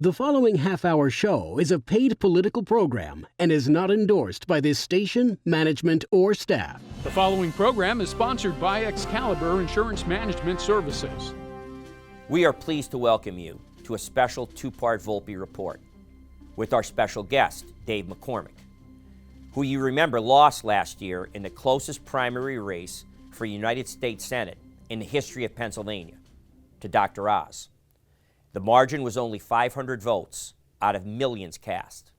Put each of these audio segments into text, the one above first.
The following half-hour show is a paid political program and is not endorsed by this station, management, or staff. The following program is sponsored by Excalibur Insurance Management Services. We are pleased to welcome you to a special two-part Volpe report with our special guest, Dave McCormick, who you remember lost last year in the closest primary race for United States Senate in the history of Pennsylvania to Dr. Oz. The margin was only 500 votes out of millions cast.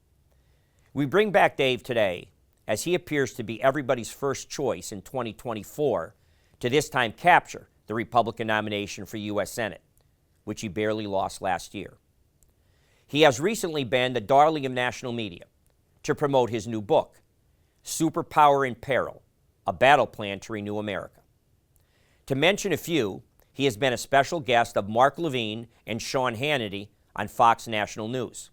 We bring back Dave today as he appears to be everybody's first choice in 2024 to this time capture the Republican nomination for U.S. Senate, which he barely lost last year. He has recently been the darling of national media to promote his new book, Superpower in Peril, a battle plan to renew America. To mention a few, he has been a special guest of Mark Levine and Sean Hannity on Fox National News.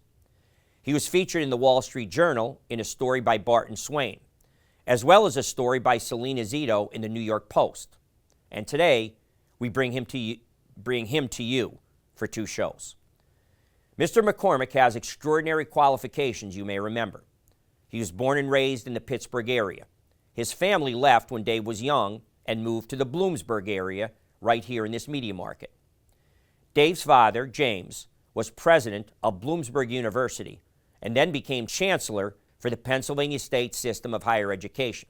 He was featured in the Wall Street Journal in a story by Barton Swain, as well as a story by Selena Zito in the New York Post. And today, we bring him to you for two shows. Mr. McCormick has extraordinary qualifications, you may remember. He was born and raised in the Pittsburgh area. His family left when Dave was young and moved to the Bloomsburg area right here in this media market. Dave's father, James, was president of Bloomsburg University and then became chancellor for the Pennsylvania State System of Higher Education.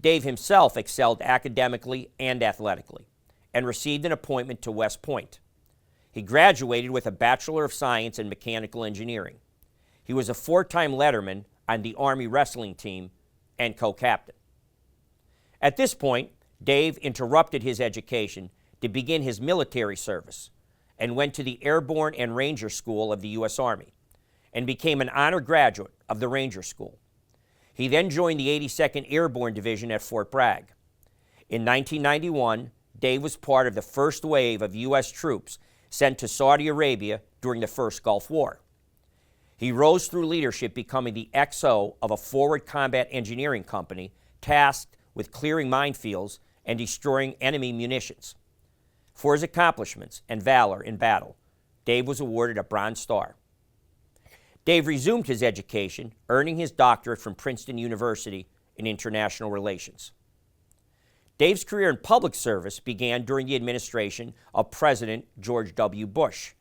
Dave himself excelled academically and athletically and received an appointment to West Point. He graduated with a Bachelor of Science in Mechanical Engineering. He was a four-time letterman on the Army wrestling team and co-captain. At this point, Dave interrupted his education to begin his military service and went to the Airborne and Ranger School of the U.S. Army and became an honor graduate of the Ranger School. He then joined the 82nd Airborne Division at Fort Bragg. In 1991, Dave was part of the first wave of U.S. troops sent to Saudi Arabia during the First Gulf War. He rose through leadership, becoming the XO of a forward combat engineering company tasked with clearing minefields and destroying enemy munitions. For his accomplishments and valor in battle, Dave was awarded a Bronze Star. Dave resumed his education, earning his doctorate from Princeton University in International Relations. Dave's career in public service began during the administration of President George W. Bush,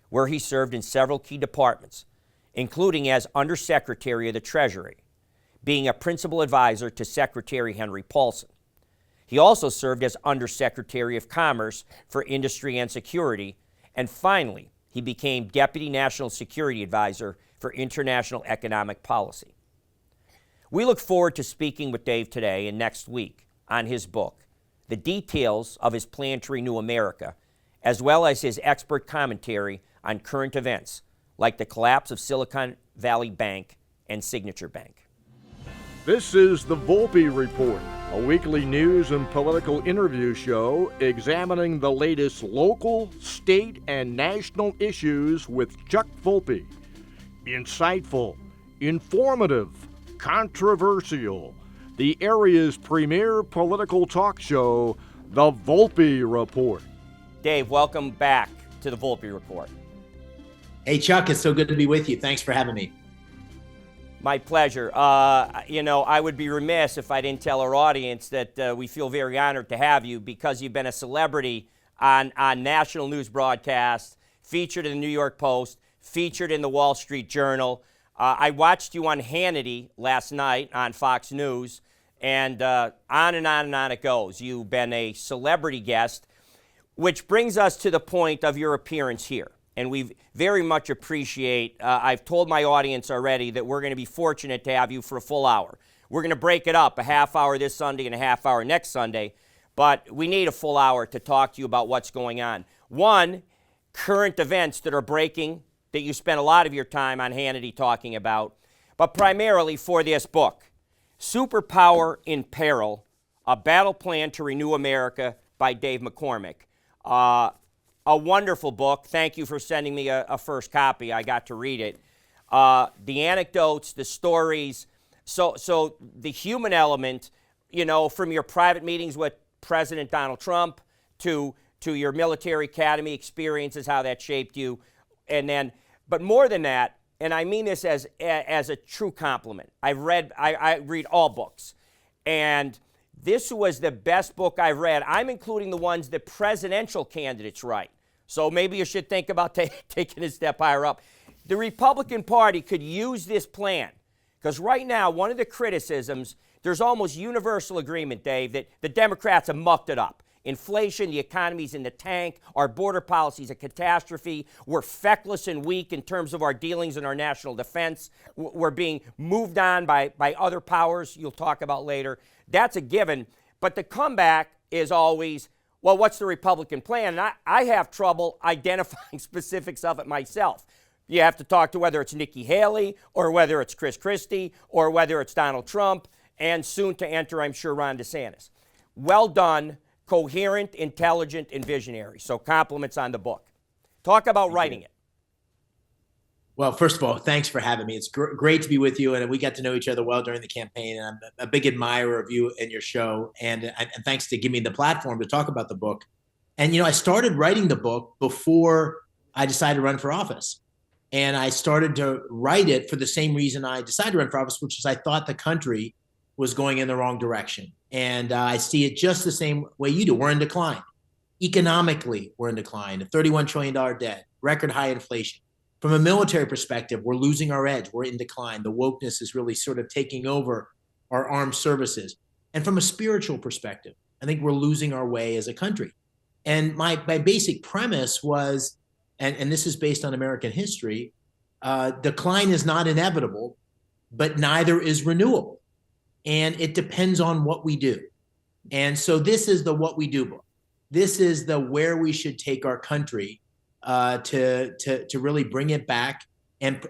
where he served in several key departments, including as Undersecretary of the Treasury, being a principal advisor to Secretary Henry Paulson. He also served as Undersecretary of Commerce for Industry and Security, and finally, he became Deputy National Security Advisor for International Economic Policy. We look forward to speaking with Dave today and next week on his book, the details of his plan to renew America, as well as his expert commentary on current events like the collapse of Silicon Valley Bank and Signature Bank. This is the Volpe Report, a weekly news and political interview show examining the latest local, state, and national issues with Chuck Volpe. Insightful, informative, controversial, the area's premier political talk show, the Volpe Report. Dave, welcome back to the Volpe Report. Hey, Chuck, it's so good to be with you. Thanks for having me. My pleasure. I would be remiss if I didn't tell our audience that we feel very honored to have you because you've been a celebrity on national news broadcasts, featured in the New York Post, featured in the Wall Street Journal. I watched you on Hannity last night on Fox News, and on and on and on it goes. You've been a celebrity guest, which brings us to the point of your appearance here. And we very much appreciate, I've told my audience already that we're going to be fortunate to have you for a full hour. We're going to break it up, a half hour this Sunday and a half hour next Sunday, but we need a full hour to talk to you about what's going on. One, current events that are breaking that you spent a lot of your time on Hannity talking about, but primarily for this book, Superpower in Peril, a battle plan to renew America by Dave McCormick. A wonderful book. Thank you for sending me a first copy. I got to read it. The anecdotes, the stories, so the human element, from your private meetings with President Donald Trump to your military academy experiences, how that shaped you, and then But more than that, and I mean this as a true compliment, I read all books, and this was the best book I've read. I'm including the ones that presidential candidates write. So maybe you should think about taking a step higher up. The Republican Party could use this plan, because right now, one of the criticisms, there's almost universal agreement, Dave, that the Democrats have mucked it up. Inflation, the economy's in the tank, our border policy's a catastrophe, we're feckless and weak in terms of our dealings in our national defense, we're being moved on by other powers you'll talk about later. That's a given, but the comeback is always, well, what's the Republican plan? And I have trouble identifying specifics of it myself. You have to talk to whether it's Nikki Haley or whether it's Chris Christie or whether it's Donald Trump, and soon to enter, I'm sure, Ron DeSantis. Well done. Coherent, intelligent, and visionary. So compliments on the book. Talk about writing it. Well, first of all, thanks for having me. It's great to be with you, and we got to know each other well during the campaign, and I'm a big admirer of you and your show, and thanks to give me the platform to talk about the book. And, I started writing the book before I decided to run for office, and I started to write it for the same reason I decided to run for office, which is I thought the country was going in the wrong direction. And I see it just the same way you do. We're in decline. Economically, we're in decline. A $31 trillion debt, record high inflation. From a military perspective, we're losing our edge. We're in decline. The wokeness is really sort of taking over our armed services. And from a spiritual perspective, I think we're losing our way as a country. And my basic premise was, and this is based on American history, decline is not inevitable, but neither is renewable. And it depends on what we do. And so this is the What We Do book. This is the where we should take our country to really bring it back and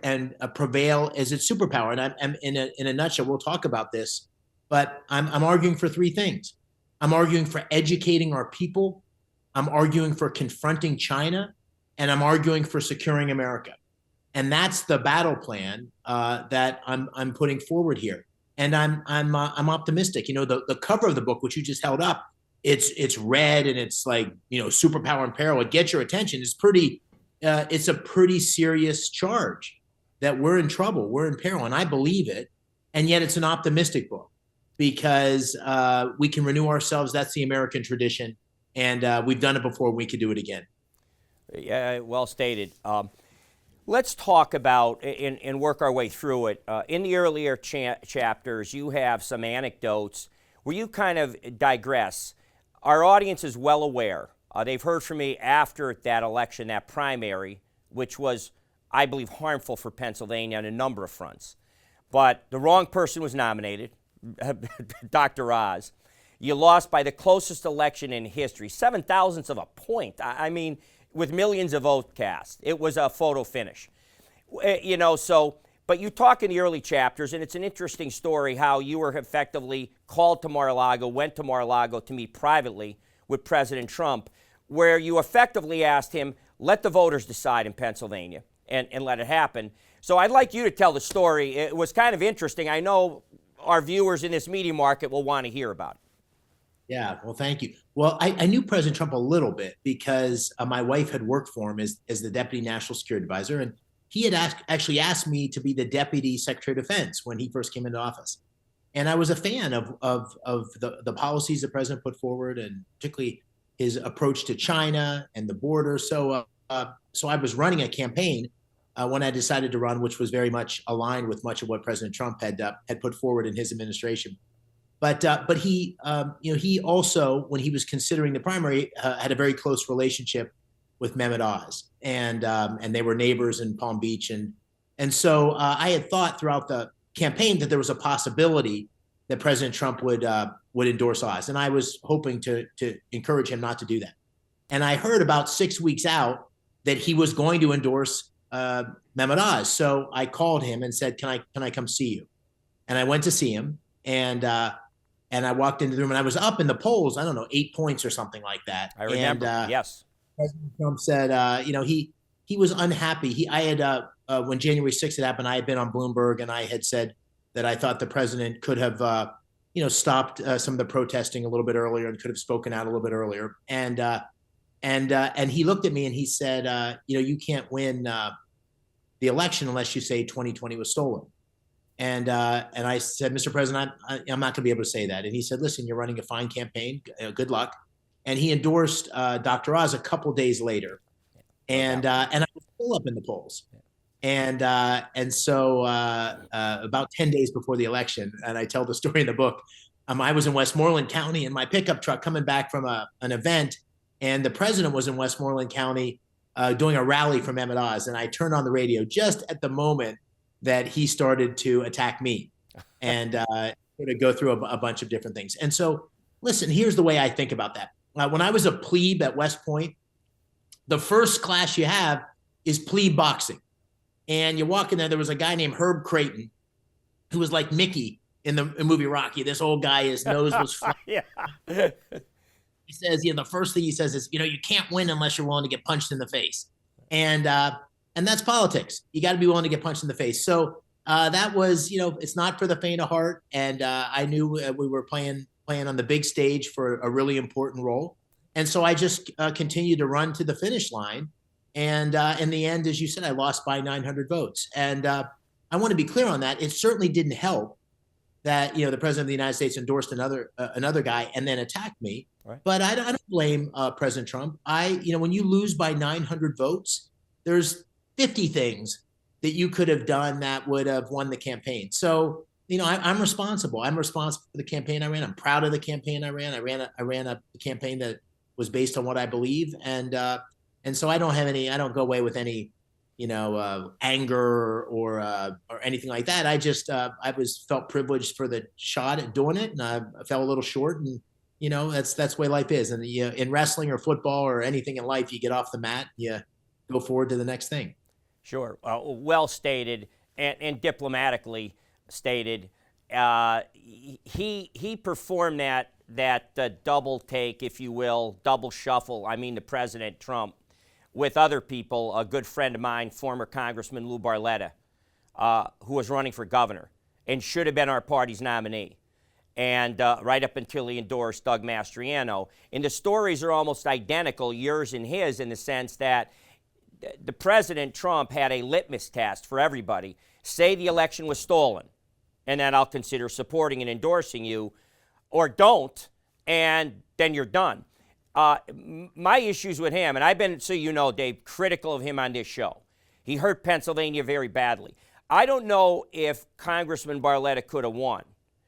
prevail as its superpower. And I'm in a nutshell, we'll talk about this, but I'm arguing for three things. I'm arguing for educating our people. I'm arguing for confronting China, and I'm arguing for securing America. And that's the battle plan that I'm putting forward here. And I'm optimistic. The cover of the book, which you just held up, it's red and it's like, Superpower and Peril. It gets your attention. It's a pretty serious charge that we're in trouble. We're in peril, and I believe it. And yet it's an optimistic book because we can renew ourselves. That's the American tradition, and we've done it before. We could do it again. Yeah, well stated. Let's talk about and work our way through it. In the earlier chapters, you have some anecdotes where you kind of digress. Our audience is well aware. They've heard from me after that election, that primary, which was, I believe, harmful for Pennsylvania on a number of fronts. But the wrong person was nominated, Dr. Oz. You lost by the closest election in history, 7/1000ths of a point. I mean, with millions of votes cast. It was a photo finish. But you talk in the early chapters, and it's an interesting story how you were effectively called to Mar-a-Lago, went to Mar-a-Lago to meet privately with President Trump, where you effectively asked him, let the voters decide in Pennsylvania and let it happen. So I'd like you to tell the story. It was kind of interesting. I know our viewers in this media market will want to hear about it. Yeah, well, thank you. Well, I knew President Trump a little bit because my wife had worked for him as the Deputy National Security Advisor, and he had actually asked me to be the Deputy Secretary of Defense when he first came into office. And I was a fan of the policies the president put forward, and particularly his approach to China and the border. So I was running a campaign when I decided to run, which was very much aligned with much of what President Trump had put forward in his administration. But he also, when he was considering the primary, had a very close relationship with Mehmet Oz, and they were neighbors in Palm Beach, and so I had thought throughout the campaign that there was a possibility that President Trump would endorse Oz, and I was hoping to encourage him not to do that. And I heard about 6 weeks out that he was going to endorse Mehmet Oz, so I called him and said, "Can I come see you?" And I went to see him, and I walked into the room, and I was up in the polls, I don't know, 8 points or something like that. I remember, yes. President Trump said, he was unhappy. I had, when January 6th had happened, I had been on Bloomberg, and I had said that I thought the president could have, stopped some of the protesting a little bit earlier and could have spoken out a little bit earlier. And he looked at me and he said, you can't win the election unless you say 2020 was stolen. And I said, Mr. President, I'm not going to be able to say that. And he said, listen, you're running a fine campaign. Good luck. And he endorsed Dr. Oz a couple days later. And I was still up in the polls. And so about 10 days before the election, and I tell the story in the book, I was in Westmoreland County in my pickup truck coming back from an event, and the president was in Westmoreland County doing a rally for Mehmet Oz. And I turned on the radio just at the moment that he started to attack me and sort of go through a bunch of different things. And so, listen, here's the way I think about that. When I was a plebe at West Point, the first class you have is plebe boxing. And you walk in there was a guy named Herb Creighton who was like Mickey in the movie Rocky. This old guy, his nose was flat. Yeah. He says, the first thing he says is, you can't win unless you're willing to get punched in the face. And that's politics. You got to be willing to get punched in the face. So that was, it's not for the faint of heart. And I knew we were playing on the big stage for a really important role. And so I just continued to run to the finish line. And in the end, as you said, I lost by 900 votes. And I want to be clear on that. It certainly didn't help that, the president of the United States endorsed another guy and then attacked me. Right. But I don't blame President Trump. When you lose by 900 votes, there's 50 things that you could have done that would have won the campaign. So, I'm responsible. I'm responsible for the campaign I ran. I'm proud of the campaign I ran. I ran a campaign that was based on what I believe. And so I don't go away with any, anger or anything like that. I just, felt privileged for the shot at doing it. And I fell a little short, and, that's the way life is. And in wrestling or football or anything in life, you get off the mat, you go forward to the next thing. Sure. Well stated and diplomatically stated. He performed that double take, if you will, double shuffle. I mean, the President Trump with other people. A good friend of mine, former Congressman Lou Barletta, who was running for governor and should have been our party's nominee. And right up until he endorsed Doug Mastriano. And the stories are almost identical, yours and his, in the sense that the President Trump had a litmus test for everybody. Say the election was stolen, and then I'll consider supporting and endorsing you, or don't, and then you're done. My issues with him, and I've been, so you know, Dave, critical of him on this show. He hurt Pennsylvania very badly. I don't know if Congressman Barletta could have won,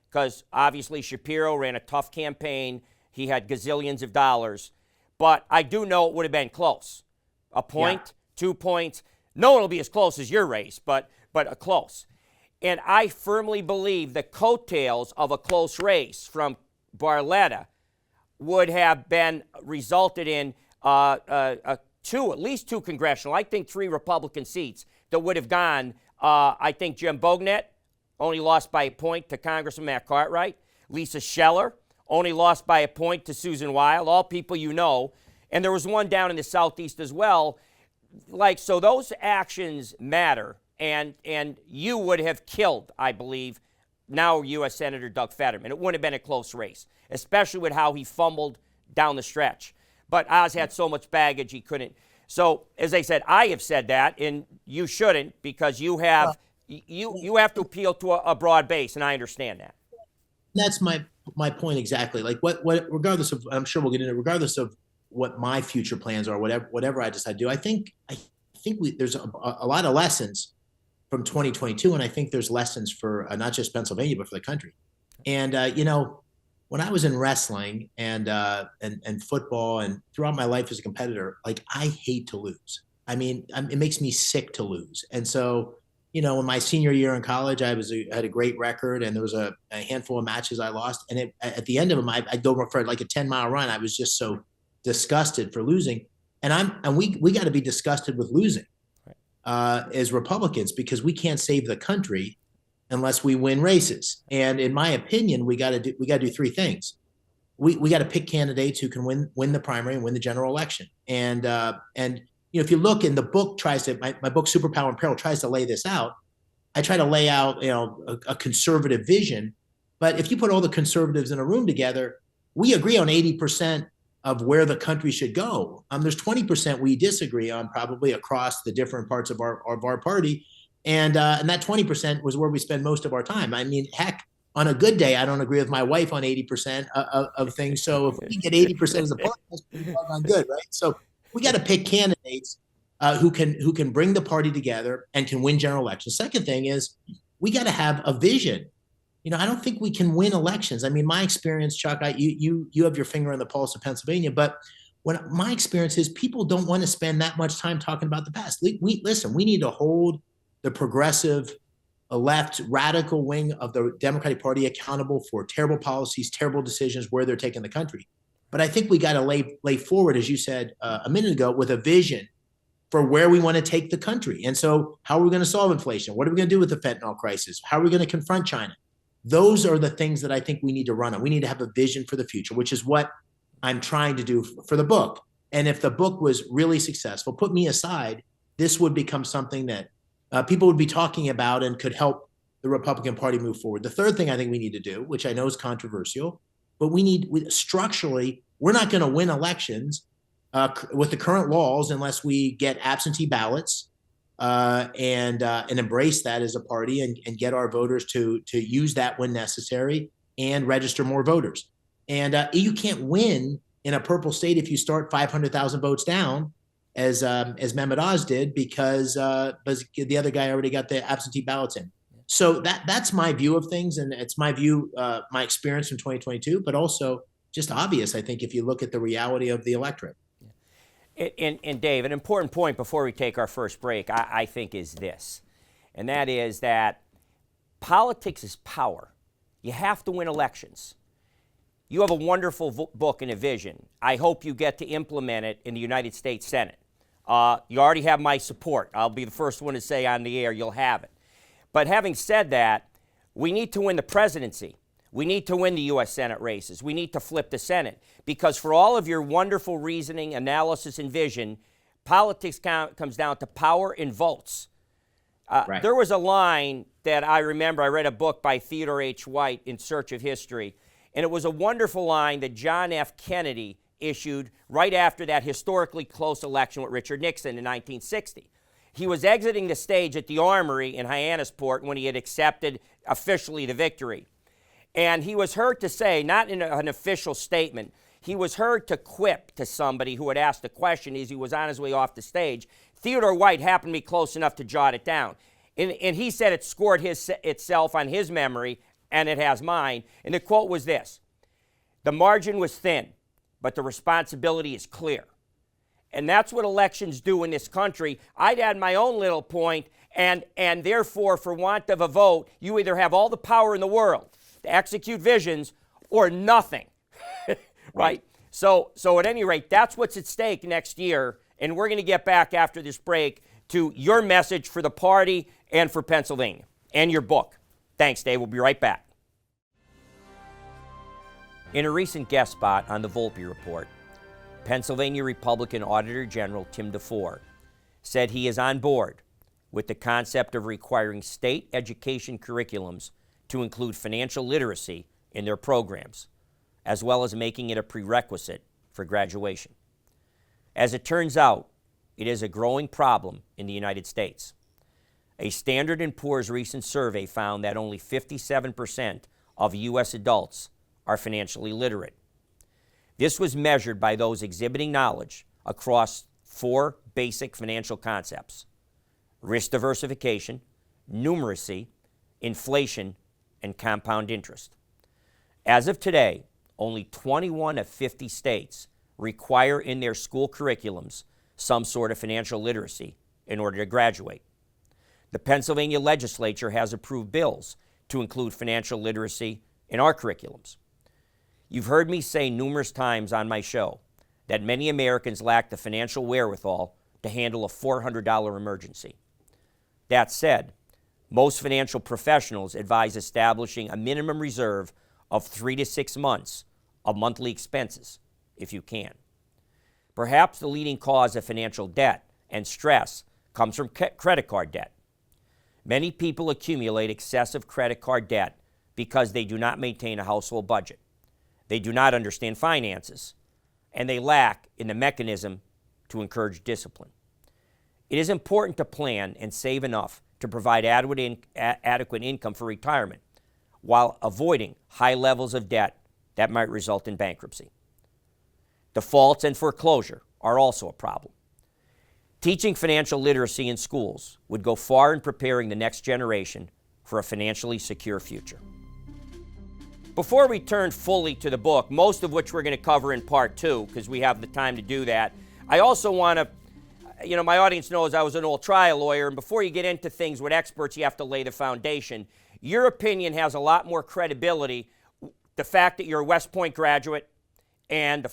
because obviously Shapiro ran a tough campaign. He had gazillions of dollars. But I do know it would have been close. A point, 2 points. No one will be as close as your race, but close. And I firmly believe the coattails of a close race from Barletta would have been resulted in at least two congressional, I think 3 Republican seats that would have gone. I think Jim Bognet only lost by a point to Congressman Matt Cartwright. Lisa Scheller only lost by a point to Susan Wild, all people you know. And there was one down in the Southeast as well. So those actions matter. And you would have killed, I believe, now U.S. Senator Doug Fetterman. It wouldn't have been a close race, especially with how he fumbled down the stretch. But Oz had so much baggage he couldn't. So, as I said, I have said that, and you shouldn't, because you have you have to appeal to a broad base, and I understand that. That's my point exactly. Like what regardless of, I'm sure we'll get into it, regardless of what my future plans are, whatever I decide to do, I think there's a lot of lessons from 2022, and I think there's lessons for not just Pennsylvania but for the country. And when I was in wrestling and football and throughout my life as a competitor, like, I hate to lose. I mean, it makes me sick to lose. And so, in my senior year in college, I had a great record, and there was a handful of matches I lost. And at the end of them, I go for like a 10-mile run. I was just so disgusted for losing. And we got to be disgusted with losing as Republicans, because we can't save the country unless we win races. And in my opinion, we got to do 3 things. We got to pick candidates who can win the primary and win the general election. And if you look, in the book my book Superpower and Peril tries to lay this out. I try to lay out a conservative vision, but if you put all the conservatives in a room together, we agree on 80% of where the country should go. There's 20% we disagree on, probably across the different parts of our party, and that 20% was where we spend most of our time. I mean, heck, on a good day, I don't agree with my wife on 80% of things. So if we get 80% as a party, that's pretty doggone good, right? So we got to pick candidates who can bring the party together and can win general elections. Second thing is we got to have a vision. I don't think we can win elections. I mean, my experience, Chuck, you have your finger on the pulse of Pennsylvania, but my experience is people don't want to spend that much time talking about the past. Listen, we need to hold the progressive left radical wing of the Democratic Party accountable for terrible policies, terrible decisions, where they're taking the country. But I think we got to lay forward, as you said a minute ago, with a vision for where we want to take the country. And so how are we going to solve inflation? What are we going to do with the fentanyl crisis? How are we going to confront China? Those are the things that I think we need to run on. We need to have a vision for the future, which is what I'm trying to do for the book. And if the book was really successful, put me aside, this would become something that people would be talking about and could help the Republican Party move forward. The third thing I think we need to do, which I know is controversial, but structurally, we're not going to win elections with the current laws unless we get absentee ballots and embrace that as a party and get our voters to use that when necessary and register more voters. And you can't win in a purple state if you start 500,000 votes down, as Mehmet Oz did, because the other guy already got the absentee ballots in. So that's my view of things, and it's my view, my experience from 2022, but also just obvious, I think, if you look at the reality of the electorate. And Dave, an important point before we take our first break, I think, is this, and that is that politics is power. You have to win elections. You have a wonderful book and a vision. I hope you get to implement it in the United States Senate. You already have my support. I'll be the first one to say on the air you'll have it. But having said that, we need to win the presidency. We need to win the U.S. Senate races. We need to flip the Senate. Because for all of your wonderful reasoning, analysis, and vision, politics comes down to power and votes. Right. There was a line that I remember. I read a book by Theodore H. White, In Search of History. And it was a wonderful line that John F. Kennedy issued right after that historically close election with Richard Nixon in 1960. He was exiting the stage at the Armory in Hyannisport when he had accepted officially the victory. And he was heard to say, not in an official statement, he was heard to quip to somebody who had asked a question as he was on his way off the stage. Theodore White happened to be close enough to jot it down. And he said it scored itself on his memory, and it has mine. And the quote was this: "The margin was thin, but the responsibility is clear." And that's what elections do in this country. I'd add my own little point, and therefore, for want of a vote, you either have all the power in the world to execute visions or nothing, right? So at any rate, that's what's at stake next year, and we're going to get back after this break to your message for the party and for Pennsylvania and your book. Thanks, Dave. We'll be right back. In a recent guest spot on the Volpe Report, Pennsylvania Republican Auditor General Tim DeFore said he is on board with the concept of requiring state education curriculums to include financial literacy in their programs, as well as making it a prerequisite for graduation. As it turns out, it is a growing problem in the United States. A Standard & Poor's recent survey found that only 57% of U.S. adults are financially literate. This was measured by those exhibiting knowledge across 4 basic financial concepts: risk diversification, numeracy, inflation, and compound interest. As of today, only 21 of 50 states require in their school curriculums some sort of financial literacy in order to graduate. The Pennsylvania legislature has approved bills to include financial literacy in our curriculums. You've heard me say numerous times on my show that many Americans lack the financial wherewithal to handle a $400 emergency. That said, most financial professionals advise establishing a minimum reserve of 3 to 6 months of monthly expenses, if you can. Perhaps the leading cause of financial debt and stress comes from credit card debt. Many people accumulate excessive credit card debt because they do not maintain a household budget. They do not understand finances. and they lack in the mechanism to encourage discipline. It is important to plan and save enough to provide adequate income for retirement while avoiding high levels of debt that might result in bankruptcy. Defaults and foreclosure are also a problem. Teaching financial literacy in schools would go far in preparing the next generation for a financially secure future. Before we turn fully to the book, most of which we're going to cover in part 2 because we have the time to do that, I also want to, my audience knows I was an old trial lawyer, and before you get into things with experts, you have to lay the foundation. Your opinion has a lot more credibility. The fact that you're a West Point graduate and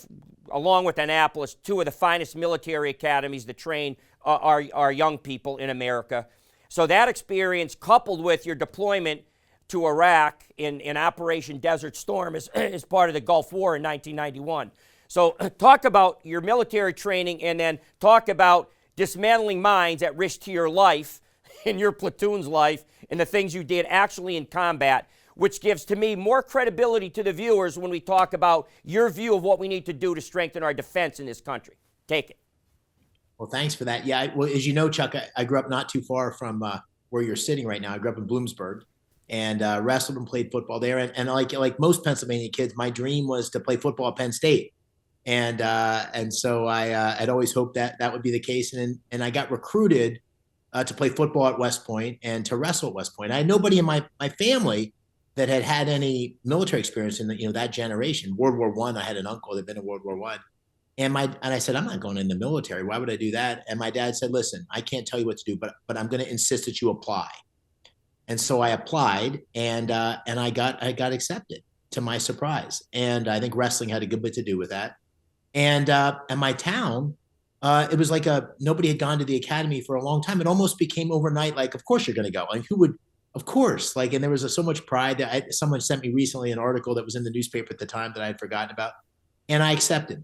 along with Annapolis, 2 of the finest military academies that train our young people in America. So that experience, coupled with your deployment to Iraq in Operation Desert Storm as part of the Gulf War in 1991. So talk about your military training and then talk about dismantling mines at risk to your life and your platoon's life and the things you did actually in combat, which gives, to me, more credibility to the viewers when we talk about your view of what we need to do to strengthen our defense in this country. Take it. Well, thanks for that. Yeah, well, as you know, Chuck, I grew up not too far from where you're sitting right now. I grew up in Bloomsburg and wrestled and played football there. And like most Pennsylvania kids, my dream was to play football at Penn State. And so I had always hoped that would be the case. And I got recruited to play football at West Point and to wrestle at West Point. I had nobody in my family that had any military experience in that generation. World War I had an uncle that had been in World War I. And I said, I'm not going in the military. Why would I do that? And my dad said, listen, I can't tell you what to do, but I'm going to insist that you apply. And so I applied, and I got accepted, to my surprise. And I think wrestling had a good bit to do with that. And my town, it was like nobody had gone to the academy for a long time. It almost became overnight, like, of course you're going to go. And who would, of course, like, and there was so much pride that someone sent me recently an article that was in the newspaper at the time that I had forgotten about. And I accepted.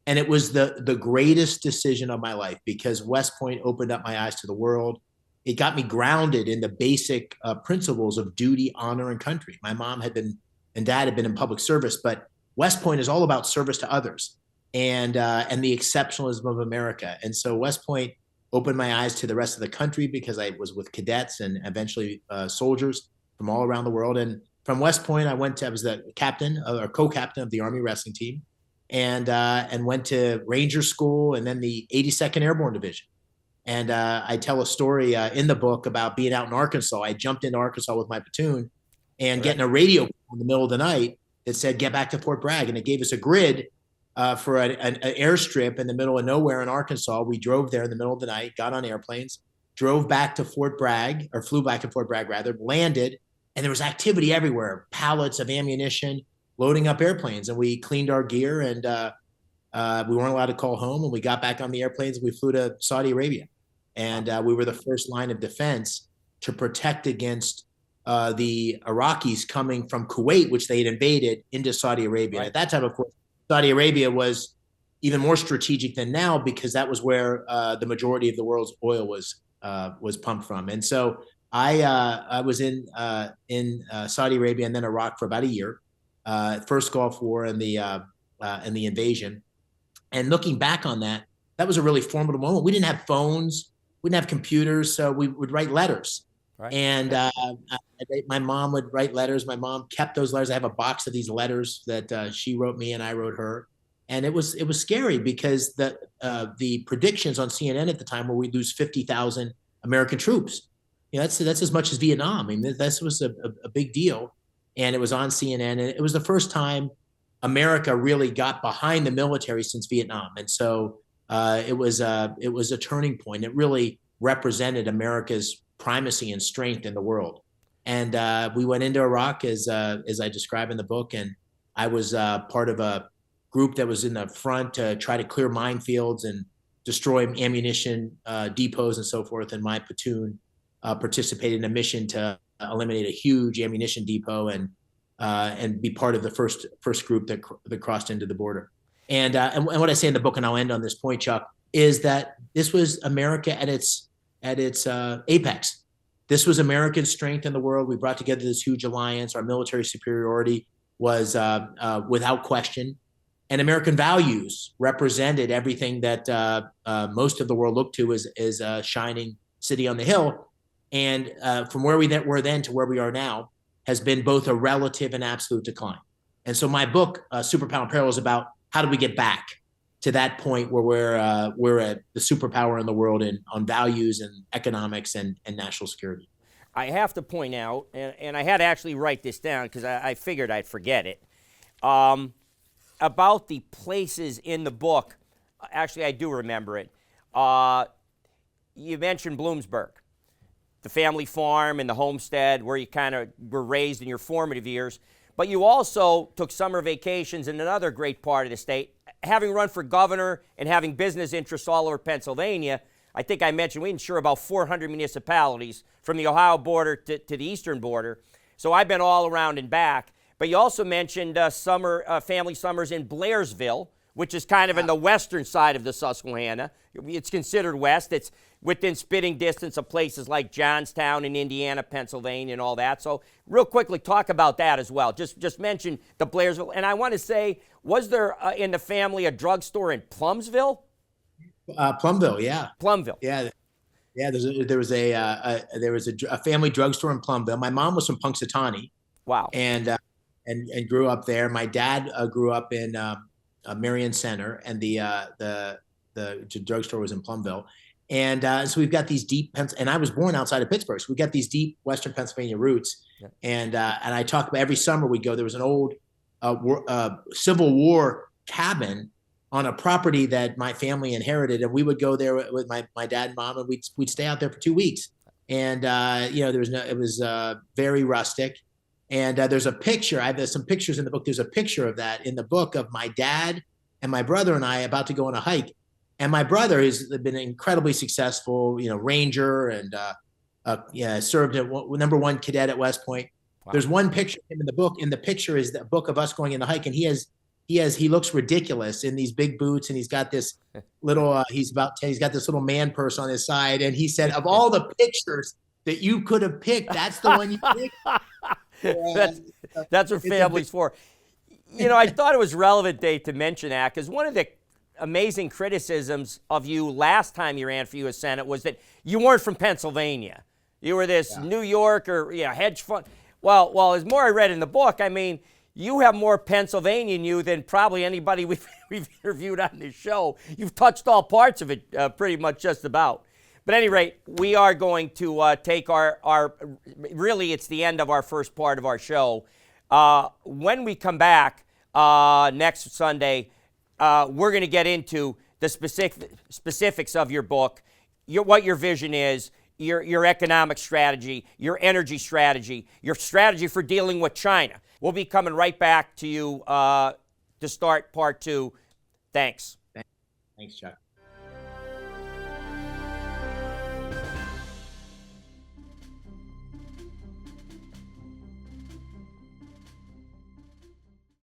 And it was the greatest decision of my life because West Point opened up my eyes to the world. It got me grounded in the basic principles of duty, honor, and country. My mom and dad had been in public service, but West Point is all about service to others and the exceptionalism of America. And so West Point opened my eyes to the rest of the country because I was with cadets and eventually soldiers from all around the world. And from West Point, I was the captain or co-captain of the Army wrestling team. And went to Ranger School and then the 82nd Airborne Division. And I tell a story in the book about being out in Arkansas. I jumped into Arkansas with my platoon and getting a radio in the middle of the night that said, get back to Fort Bragg. And it gave us a grid for an airstrip in the middle of nowhere in Arkansas. We drove there in the middle of the night, got on airplanes, drove back to Fort Bragg, or flew back to Fort Bragg rather, landed, and there was activity everywhere, pallets of ammunition, loading up airplanes, and we cleaned our gear, and we weren't allowed to call home, and we got back on the airplanes and we flew to Saudi Arabia. And we were the first line of defense to protect against the Iraqis coming from Kuwait, which they had invaded, into Saudi Arabia. Right. At that time, of course, Saudi Arabia was even more strategic than now because that was where the majority of the world's oil was pumped from. And so I was in Saudi Arabia and then Iraq for about a year. First Gulf War and the invasion. And looking back on that was a really formidable moment. We didn't have phones, we didn't have computers, so we would write letters. Right. And my mom would write letters. My mom kept those letters. I have a box of these letters that she wrote me and I wrote her. And it was scary because the predictions on CNN at the time were we'd lose 50,000 American troops. That's as much as Vietnam. I mean, this was a big deal. And it was on CNN, and it was the first time America really got behind the military since Vietnam. And so it was a turning point. It really represented America's primacy and strength in the world. And we went into Iraq as I describe in the book, and I was part of a group that was in the front to try to clear minefields and destroy ammunition depots and so forth. And my platoon participated in a mission to eliminate a huge ammunition depot and be part of the first group that crossed into the border. And what I say in the book, and I'll end on this point, Chuck, is that this was America at its apex. This was American strength in the world. We brought together this huge alliance. Our military superiority was without question. And American values represented everything that most of the world looked to as a shining city on the hill. And from where we were then to where we are now has been both a relative and absolute decline. And so my book, Superpower and Peril, is about how do we get back to that point where we're at the superpower in the world on values and economics and national security. I have to point out, and I had to actually write this down because I figured I'd forget it, about the places in the book. Actually, I do remember it. You mentioned Bloomsburg, the family farm and the homestead where you kind of were raised in your formative years. But you also took summer vacations in another great part of the state. Having run for governor and having business interests all over Pennsylvania, I think I mentioned we insure about 400 municipalities from the Ohio border to the eastern border. So I've been all around and back. But you also mentioned family summers in Blairsville, which is kind of in the western side of the Susquehanna. It's considered west. It's within spitting distance of places like Johnstown in Indiana, Pennsylvania, and all that. So real quickly, talk about that as well. Just mention the Blairsville. And I want to say, was there in the family a drugstore in Plumsville? Plumville, yeah. Plumville. Yeah. Yeah, there was a family drugstore in Plumville. My mom was from Punxsutawney. Wow. And grew up there. My dad grew up in Marion Center, and the drugstore was in Plumville. And so we've got these deep, and I was born outside of Pittsburgh, so we got these deep Western Pennsylvania roots. Yeah. And I talk about every summer we'd go. There was an old Civil War cabin on a property that my family inherited, and we would go there with my dad and mom, and we'd stay out there for 2 weeks. And it was very rustic. And there's a picture. There's some pictures in the book. There's a picture of that in the book of my dad and my brother and I about to go on a hike. And my brother has been incredibly successful, Ranger, and served at number 1 cadet at West Point. Wow. There's one picture of him in the book. In the picture is the book of us going in the hike, and he looks ridiculous in these big boots, and he's got this little he's about 10. He's got this little man purse on his side, and he said, of all the pictures that you could have picked, that's the one you picked. That's what family's for. I thought it was relevant, Dave, to mention that because one of the amazing criticisms of you last time you ran for U.S. Senate was that you weren't from Pennsylvania. You were this New York or hedge fund. Well, as more I read in the book, I mean, you have more Pennsylvania in you than probably anybody we've interviewed on this show. You've touched all parts of it pretty much just about. But at any rate, we are going to take our really, it's the end of our first part of our show. When we come back next Sunday, we're going to get into the specifics of your book, what your vision is, your economic strategy, your energy strategy, your strategy for dealing with China. We'll be coming right back to you to start part 2. Thanks. Thanks, Chuck.